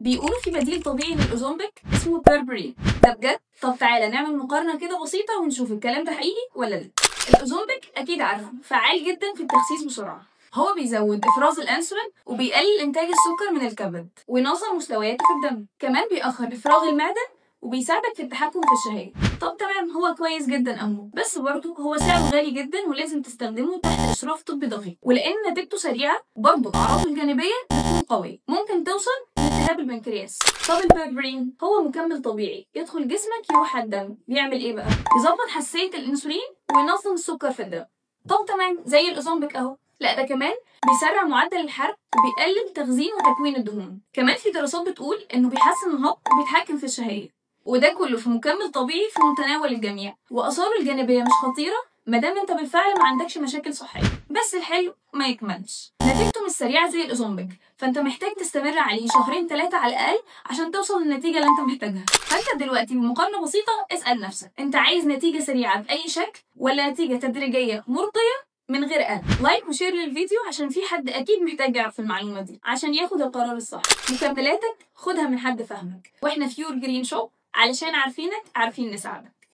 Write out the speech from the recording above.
بيقولوا في بديل طبيعي للأوزمبيك اسمه بيربرين. ده بجد؟ طب تعالى نعمل مقارنة كده بسيطة ونشوف الكلام ده حقيقي ولا لا. الأوزمبيك أكيد عارفه، فعال جدا في التخسيس بسرعة. هو بيزود إفراز الأنسولين وبيقلل إنتاج السكر من الكبد وينظم مستوياته في الدم. كمان بيأخر إفراغ المعدة وبيساعدك في التحكم في الشهية. طب تمام، هو كويس جدا أهو، بس برضه هو سعره غالي جدا ولازم تستخدمه تحت إشراف طبي دقيق. ولأن نتيجته سريعة برضه أعراضه الجانبية بتكون قوية، ممكن توصل لالتهاب البنكرياس. طب البيربرين هو مكمل طبيعي يدخل جسمك يروح الدم، بيعمل إيه بقى؟ يظبط حساسية الأنسولين وينظم السكر في الدم. طب تمام، زي الأوزمبيك أهو. لا، ده كمان بيسرع معدل الحرق وبيقلل تخزين وتكوين الدهون. كمان في دراسات بتقول إنه بيحسن الهضم وبيتحكم في الشهية. وده كله في مكمل طبيعي في متناول الجميع، وآثاره الجانبية مش خطيرة مادام انت بالفعل ما عندكش مشاكل صحية. بس الحلو ما يكملش، نتيجته مش سريعة زي الأوزمبيك، فانت محتاج تستمر عليه 2-3 على الأقل عشان توصل للنتيجة اللي انت محتاجها. فانت دلوقتي بمقارنة بسيطة اسأل نفسك، انت عايز نتيجة سريعة بأي شكل ولا نتيجة تدريجية مرضية من غير قلق؟ لايك وشير للفيديو عشان في حد اكيد محتاج يعرف المعلومة دي عشان ياخد القرار الصح. مكملاتك خدها من حد فاهمك، واحنا في يور جرين شوب علشان عارفينك عارفين نساعدك.